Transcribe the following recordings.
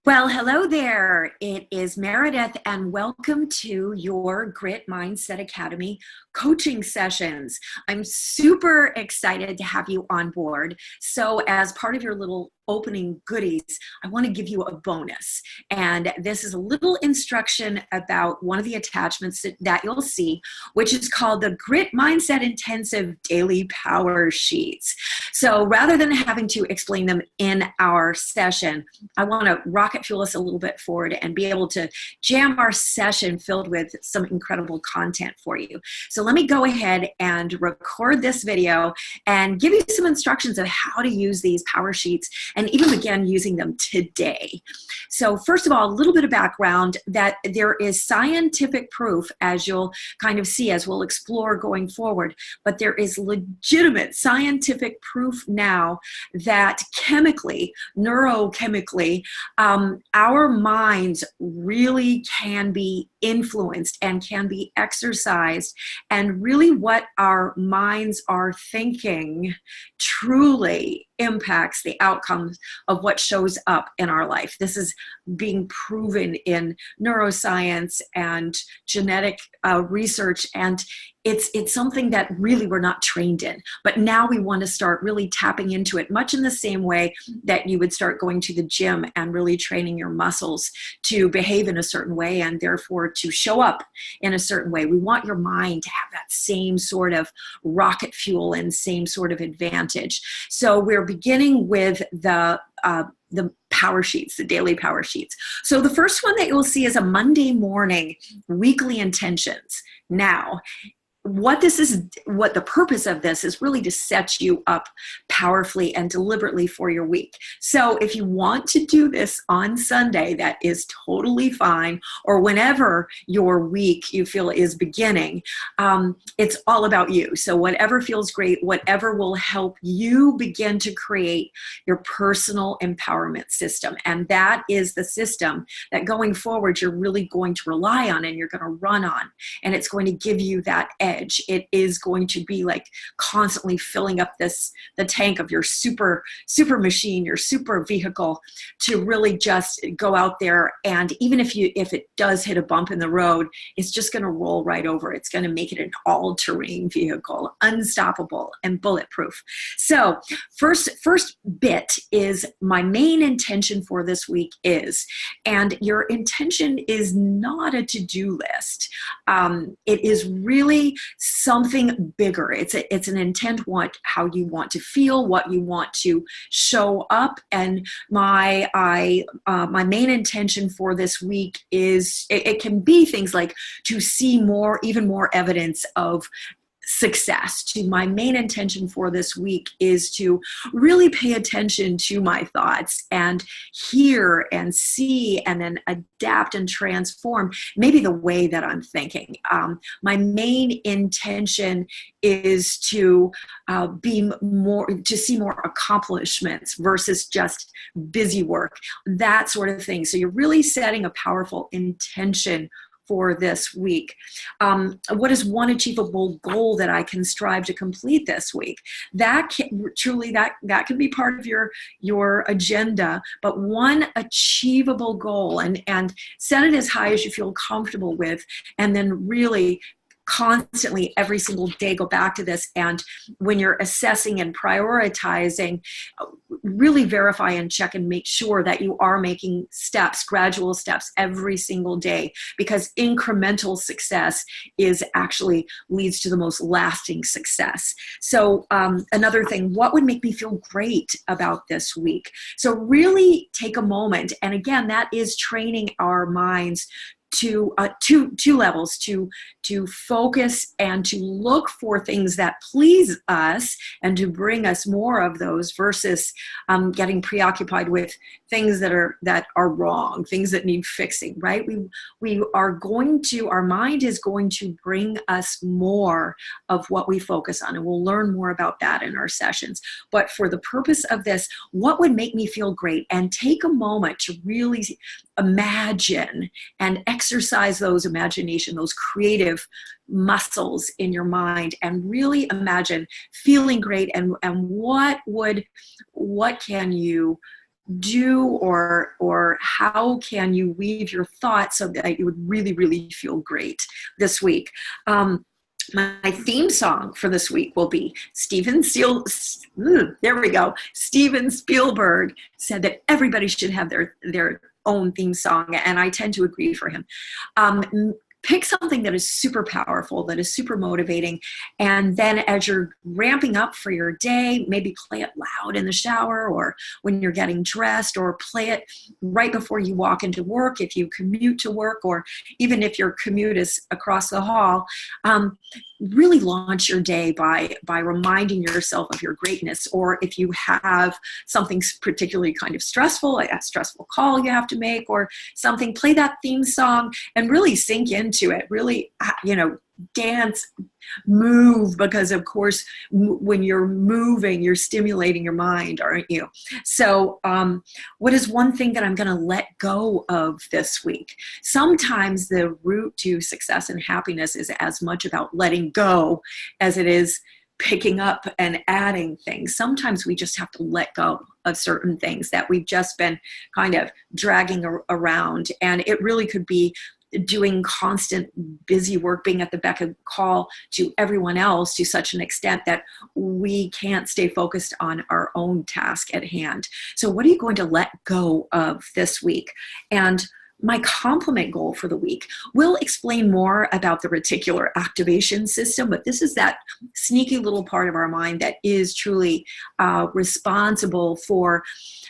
Well, hello there. It is Meridith, and welcome to your Grit Mindset Academy coaching sessions. I'm super excited to have you on board. So, as part of your little opening goodies, I want to give you a bonus. And this is a little instruction about one of the attachments that you'll see, which is called the Grit Mindset Intensive Daily Power Sheets. So, rather than having to explain them in our session, I want to rocket fuel us a little bit forward and be able to jam our session filled with some incredible content for you. So let me go ahead and record this video and give you some instructions of how to use these power sheets and even begin using them today. So first of all, a little bit of background that there is scientific proof, as you'll kind of see as we'll explore going forward, but there is legitimate scientific proof now that chemically, neurochemically, our minds really can be influenced and can be exercised, and really what our minds are thinking truly impacts the outcomes of what shows up in our life. This is being proven in neuroscience and genetic research, and it's something that really we're not trained in. But now we want to start really tapping into it, much in the same way that you would start going to the gym and really training your muscles to behave in a certain way and therefore to show up in a certain way. We want your mind to have that same sort of rocket fuel and same sort of advantage. So we're beginning with the power sheets, the daily power sheets. So the first one that you'll see is a Monday morning weekly intentions. Now, what the purpose of this is really to set you up powerfully and deliberately for your week. So if you want to do this on Sunday, that is totally fine, or whenever your week you feel is beginning. It's all about you. So whatever feels great, whatever will help you begin to create your personal empowerment system. And that is the system that going forward you're really going to rely on and you're going to run on. And it's going to give you that edge. It is going to be like constantly filling up the tank of your super machine, your super vehicle, to really just go out there. And even if it does hit a bump in the road, it's just going to roll right over. It's going to make it an all-terrain vehicle, unstoppable and bulletproof. So first bit is my main intention for this week is, and your intention is not a to-do list. It is really something bigger. It's an intent, how you want to feel, what you want to show up. And my main intention for this week is it can be things like to see even more evidence of success. My main intention for this week is to really pay attention to my thoughts and hear and see and then adapt and transform maybe the way that I'm thinking. My main intention is to see more accomplishments versus just busy work, that sort of thing. So you're really setting a powerful intention for this week. What is one achievable goal that I can strive to complete this week? That can be part of your agenda, but one achievable goal, and set it as high as you feel comfortable with, and then really constantly every single day go back to this. And when you're assessing and prioritizing, really verify and check and make sure that you are making gradual steps every single day, because incremental success actually leads to the most lasting success. So another thing, what would make me feel great about this week? So really take a moment, and again, that is training our minds to two levels, to focus and to look for things that please us and to bring us more of those versus getting preoccupied with things that are wrong, things that need fixing, right? Our mind is going to bring us more of what we focus on, and we'll learn more about that in our sessions. But for the purpose of this, what would make me feel great? And take a moment to really imagine and exercise those creative muscles in your mind, and really imagine feeling great, and what can you do, or how can you weave your thoughts so that you would really, really feel great this week? My theme song for this week will be Steven Spielberg said that everybody should have their own theme song, and I tend to agree for him. Pick something that is super powerful, that is super motivating, and then as you're ramping up for your day, maybe play it loud in the shower or when you're getting dressed, or play it right before you walk into work if you commute to work, or even if your commute is across the hall. Really launch your day by reminding yourself of your greatness. Or if you have something particularly kind of stressful, like a stressful call you have to make or something, play that theme song and really sink into it. Really, dance, move, because of course when you're moving, you're stimulating your mind, aren't you? So what is one thing that I'm going to let go of this week? Sometimes the route to success and happiness is as much about letting go as it is picking up and adding things. Sometimes we just have to let go of certain things that we've just been kind of dragging around, and it really could be doing constant busy work, being at the beck and call to everyone else to such an extent that we can't stay focused on our own task at hand. So what are you going to let go of this week? And my compliment goal for the week, we'll explain more about the reticular activation system, but this is that sneaky little part of our mind that is truly responsible for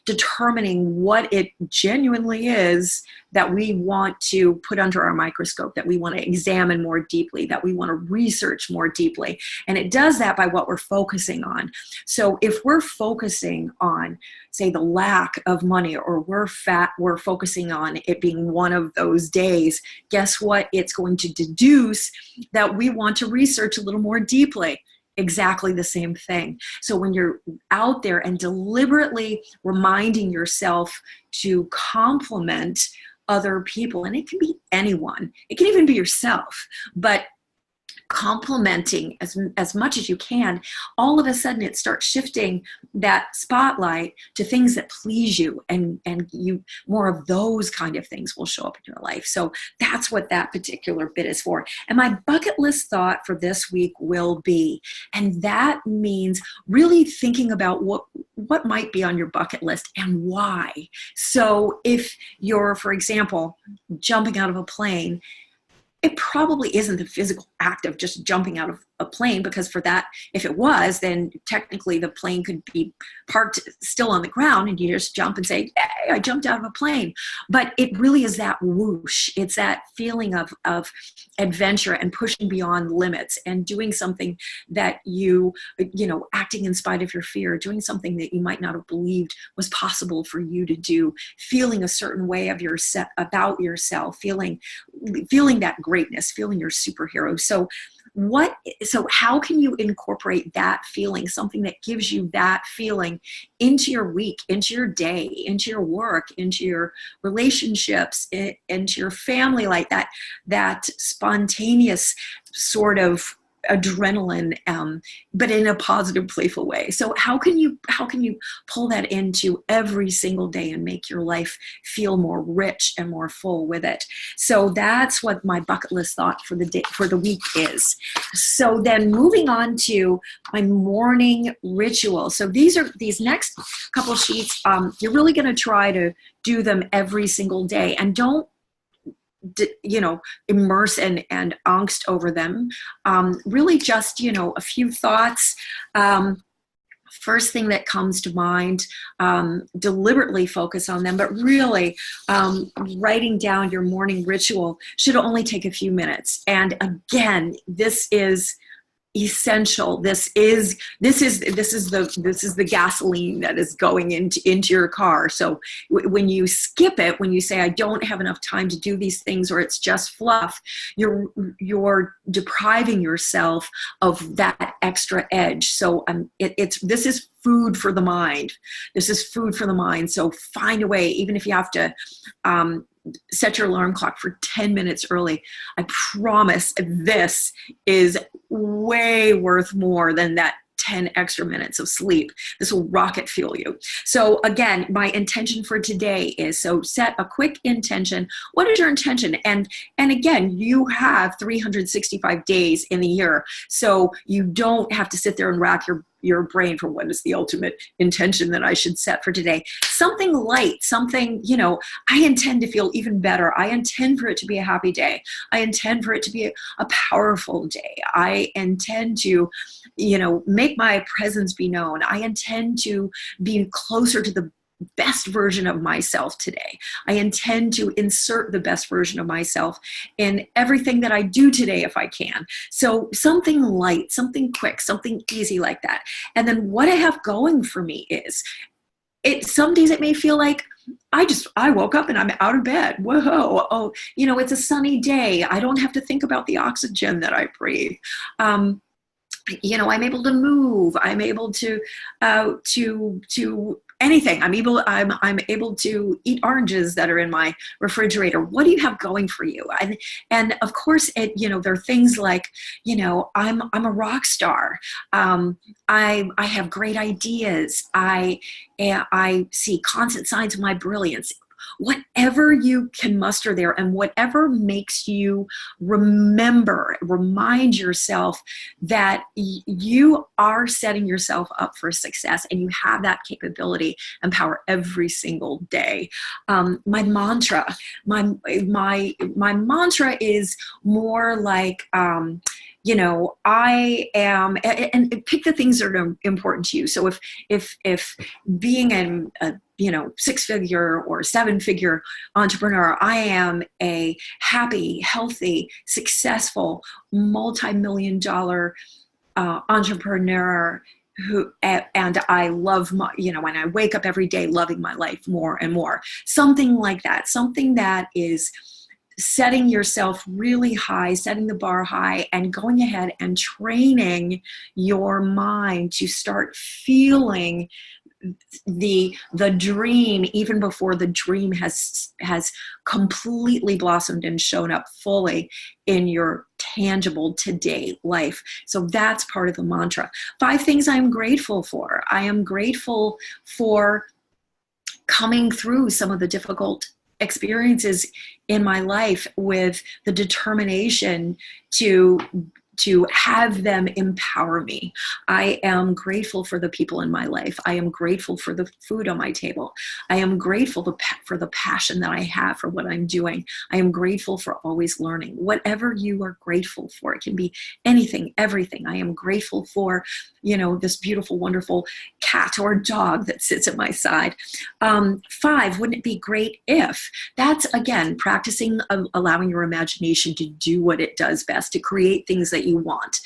determining what it genuinely is that we want to put under our microscope, that we want to examine more deeply, that we want to research more deeply. And it does that by what we're focusing on. So if we're focusing on, say, the lack of money, or we're focusing on it being one of those days, guess what? It's going to deduce that we want to research a little more deeply. Exactly the same thing. So when you're out there and deliberately reminding yourself to compliment other people, and it can be anyone, it can even be yourself, but complimenting as much as you can, all of a sudden it starts shifting that spotlight to things that please you, and you more of those kind of things will show up in your life. So that's what that particular bit is for. And my bucket list thought for this week will be, and that means really thinking about what might be on your bucket list and why. So if you're, for example, jumping out of a plane, it probably isn't the physical act of just jumping out of a plane, because for that, if it was, then technically the plane could be parked still on the ground and you just jump and say, hey, I jumped out of a plane. But it really is that whoosh. It's that feeling of adventure and pushing beyond limits and doing something that acting in spite of your fear, doing something that you might not have believed was possible for you to do, feeling a certain way of about yourself, feeling that greatness, feeling your superhero. So how can you incorporate that feeling, something that gives you that feeling, into your week, into your day, into your work, into your relationships, into your family, like that spontaneous sort of adrenaline, but in a positive, playful way. So how can you pull that into every single day and make your life feel more rich and more full with it? So that's what my bucket list thought for the day, for the week is. So then moving on to my morning ritual. So these next couple sheets, you're really going to try to do them every single day, and don't immerse and angst over them. Really just, a few thoughts. First thing that comes to mind, deliberately focus on them, but really writing down your morning ritual should only take a few minutes. And again, this is essential. This is the gasoline that is going into your car. So when you skip it, when you say, I don't have enough time to do these things, or it's just fluff, you're depriving yourself of that extra edge. So this is food for the mind. This is food for the mind. So find a way, even if you have to set your alarm clock for 10 minutes early. I promise this is way worth more than that 10 extra minutes of sleep. This will rocket fuel you. So again, my intention for today is, so set a quick intention. What is your intention? And again, you have 365 days in the year, so you don't have to sit there and rack your brain for what is the ultimate intention that I should set for today. Something light, something, I intend to feel even better. I intend for it to be a happy day. I intend for it to be a powerful day. I intend to, make my presence be known. I intend to be closer to the best version of myself today. I intend to insert the best version of myself in everything that I do today if I can. So something light, something quick, something easy like that. And then what I have going for me is, some days it may feel like I woke up and I'm out of bed. Whoa. Oh, it's a sunny day. I don't have to think about the oxygen that I breathe. I'm able to move. I'm able to anything. I'm able to eat oranges that are in my refrigerator. What do you have going for you? And of course, there are things like, I'm a rock star. I have great ideas. I see constant signs of my brilliance. Whatever you can muster there, and whatever makes you remind yourself that you are setting yourself up for success, and you have that capability and power every single day. My mantra is more like, I am, and pick the things that are important to you. So if being a 6-figure or 7-figure entrepreneur, I am a happy, healthy, successful, multi-million-dollar entrepreneur and I love my, when I wake up every day loving my life more and more. Something like that. Something that is setting yourself really high, setting the bar high, and going ahead and training your mind to start feeling the dream even before the dream has completely blossomed and shown up fully in your tangible today life. So that's part of the mantra. 5 things I'm grateful for. I am grateful for coming through some of the difficult experiences in my life with the determination to have them empower me. I am grateful for the people in my life. I am grateful for the food on my table. I am grateful for the passion that I have for what I'm doing. I am grateful for always learning. Whatever you are grateful for, it can be anything, everything. I am grateful for, this beautiful, wonderful cat or dog that sits at my side. 5, wouldn't it be great if? That's, again, practicing allowing your imagination to do what it does best, to create things that you want.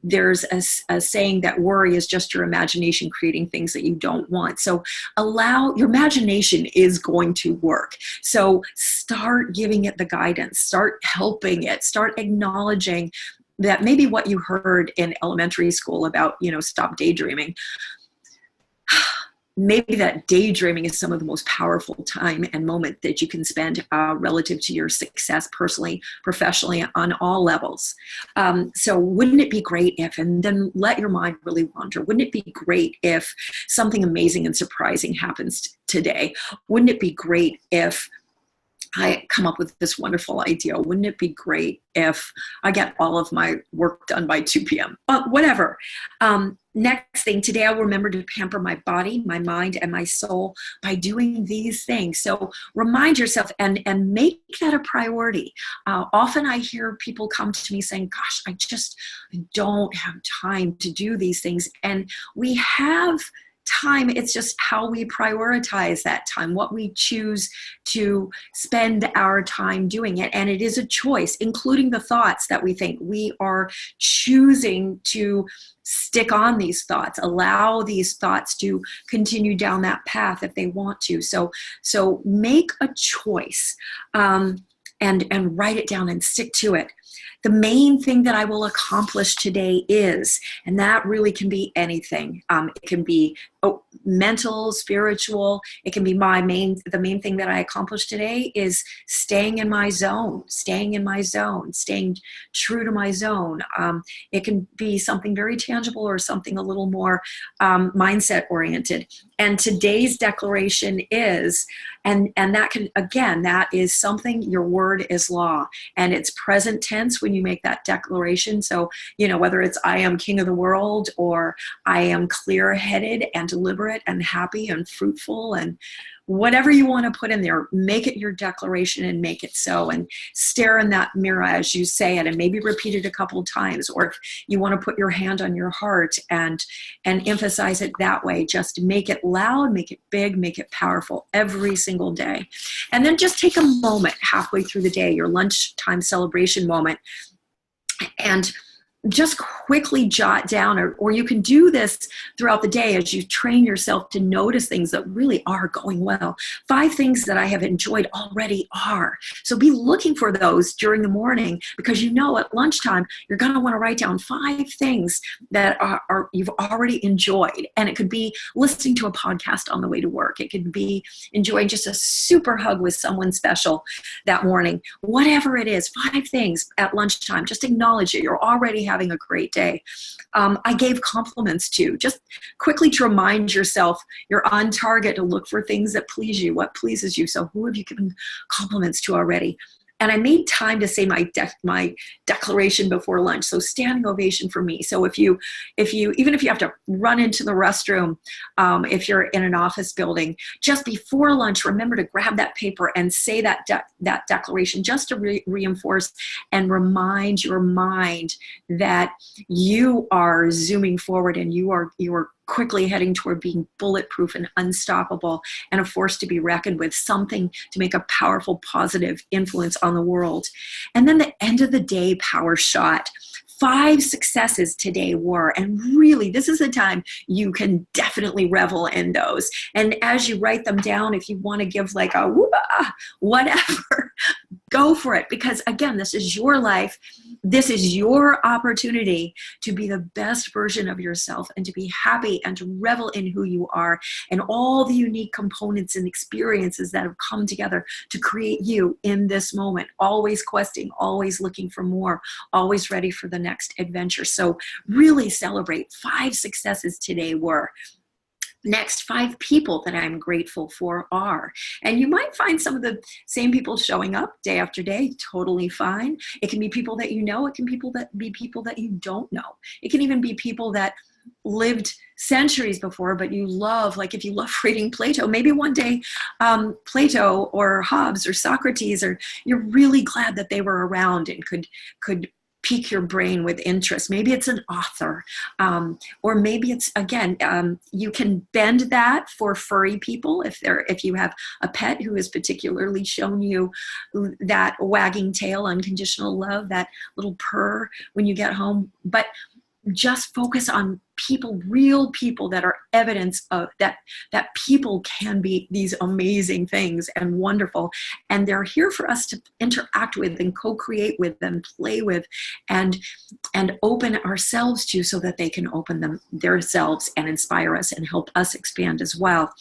There's a saying that worry is just your imagination creating things that you don't want. So allow your imagination is going to work. So start giving it the guidance, start helping it, start acknowledging that maybe what you heard in elementary school about, stop daydreaming. Maybe that daydreaming is some of the most powerful time and moment that you can spend relative to your success personally, professionally, on all levels. So wouldn't it be great if, and then let your mind really wander, wouldn't it be great if something amazing and surprising happens today? Wouldn't it be great if I come up with this wonderful idea? Wouldn't it be great if I get all of my work done by 2 p.m.? Whatever. Next thing, today I'll remember to pamper my body, my mind, and my soul by doing these things. So remind yourself and make that a priority. Often I hear people come to me saying, gosh, I just don't have time to do these things. And we have time. It's just how we prioritize that time, what we choose to spend our time doing it. And it is a choice, including the thoughts that we think. We are choosing to stick on these thoughts, allow these thoughts to continue down that path if they want to. So make a choice and write it down and stick to it. the main thing that I will accomplish today is, and that really can be anything. It can be mental, spiritual. It can be the main thing that I accomplished today is staying in my zone, staying true to my zone. It can be something very tangible or something a little more mindset oriented. And today's declaration is, and that can, again, that is something, your word is law, and it's present tense when you make that declaration. So, whether it's I am king of the world, or I am clear-headed and deliberate and happy and fruitful, and whatever you want to put in there, make it your declaration and make it so, and stare in that mirror as you say it, and maybe repeat it a couple of times. Or if you want to put your hand on your heart and emphasize it that way, just make it loud, make it big, make it powerful every single day. And then just take a moment halfway through the day, your lunchtime celebration moment, and just quickly jot down, or you can do this throughout the day as you train yourself to notice things that really are going well. 5 things that I have enjoyed already are. So be looking for those during the morning, because at lunchtime, you're going to want to write down 5 things that are you've already enjoyed. And it could be listening to a podcast on the way to work. It could be enjoying just a super hug with someone special that morning. Whatever it is, 5 things at lunchtime. Just acknowledge it. You're already having a great day. I gave compliments to, just quickly to remind yourself you're on target to look for things that please you, what pleases you. So who have you given compliments to already? And I made time to say my declaration before lunch. So standing ovation for me. So if you even if you have to run into the restroom, if you're in an office building, just before lunch, remember to grab that paper and say that declaration, just to reinforce and remind your mind that you are zooming forward, and you are quickly heading toward being bulletproof and unstoppable, and a force to be reckoned with, something to make a powerful, positive influence on the world. And then the end of the day power shot. 5 successes today were, and really this is a time you can definitely revel in those. And as you write them down, if you want to give like a whatever, go for it, because again, this is your life. This is your opportunity to be the best version of yourself, and to be happy, and to revel in who you are, and all the unique components and experiences that have come together to create you in this moment. Always questing, always looking for more, always ready for the next adventure. So really celebrate. 5 successes today were. Next, 5 people that I'm grateful for are, and you might find some of the same people showing up day after day, totally fine. It can be people that you know, it can be people that you don't know. It can even be people that lived centuries before, but you love, like if you love reading Plato, maybe one day Plato or Hobbes or Socrates, or you're really glad that they were around and could pique your brain with interest. Maybe it's an author, or maybe it's, again, you can bend that for furry people if you have a pet who has particularly shown you that wagging tail, unconditional love, that little purr when you get home. But just focus on people, real people that are evidence of that people can be these amazing things and wonderful, and they're here for us to interact with and co-create with and play with and open ourselves to, so that they can open themselves and inspire us and help us expand as well.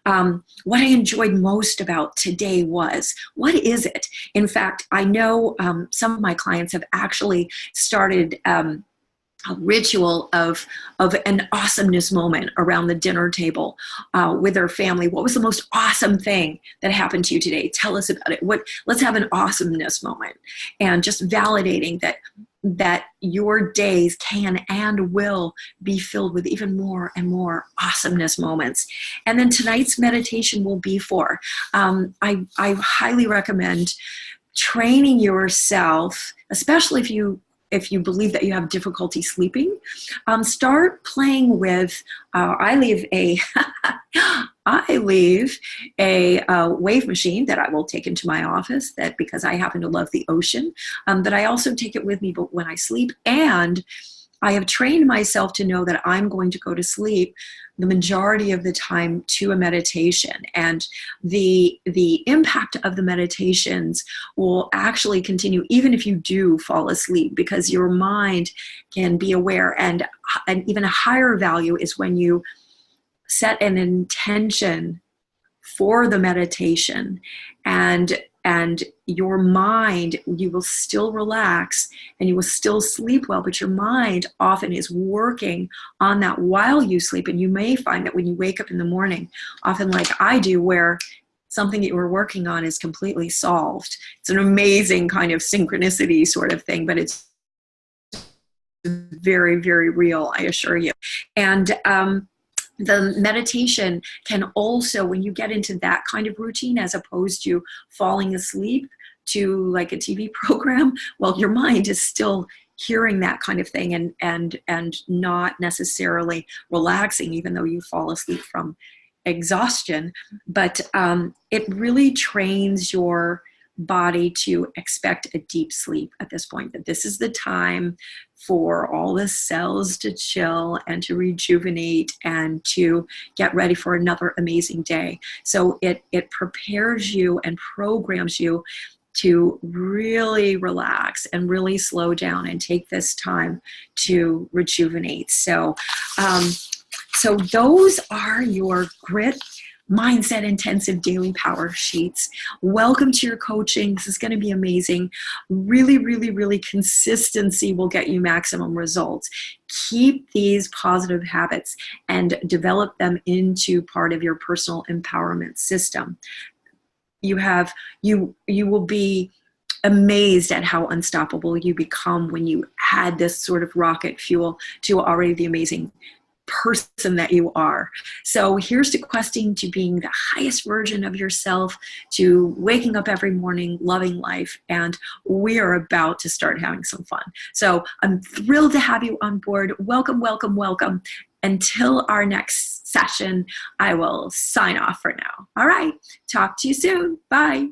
What I enjoyed most about today was, what is it? In fact, I know some of my clients have actually started a ritual of an awesomeness moment around the dinner table with their family. What was the most awesome thing that happened to you today? Tell us about it. Let's have an awesomeness moment, and just validating that your days can and will be filled with even more and more awesomeness moments. And then tonight's meditation will be for, I highly recommend training yourself, especially if you believe that you have difficulty sleeping, start playing with, I leave a wave machine that I will take into my office, that because I happen to love the ocean, that I also take it with me but when I sleep. And I have trained myself to know that I'm going to go to sleep the majority of the time to a meditation, and the impact of the meditations will actually continue even if you do fall asleep, because your mind can be aware. And even a higher value is when you set an intention for the meditation, and your mind, you will still relax and you will still sleep well, but your mind often is working on that while you sleep. And you may find that when you wake up in the morning, often like I do, where something that you were working on is completely solved. It's an amazing kind of synchronicity sort of thing, but it's very, very real, I assure you. And the meditation can also, when you get into that kind of routine, as opposed to falling asleep to like a TV program, well, your mind is still hearing that kind of thing and not necessarily relaxing, even though you fall asleep from exhaustion. But it really trains your body to expect a deep sleep at this point, that this is the time for all the cells to chill and to rejuvenate and to get ready for another amazing day. So it prepares you and programs you to really relax and really slow down and take this time to rejuvenate. So those are your grit mindset intensive daily power sheets. Welcome to your coaching. This is going to be amazing. Really, really, really, consistency will get you maximum results. Keep these positive habits and develop them into part of your personal empowerment system. You will be amazed at how unstoppable you become when you add this sort of rocket fuel to already the amazing person that you are. So here's to questing to being the highest version of yourself, to waking up every morning, loving life, and we are about to start having some fun. So I'm thrilled to have you on board. Welcome, welcome, welcome. Until our next session, I will sign off for now. All right, talk to you soon. Bye.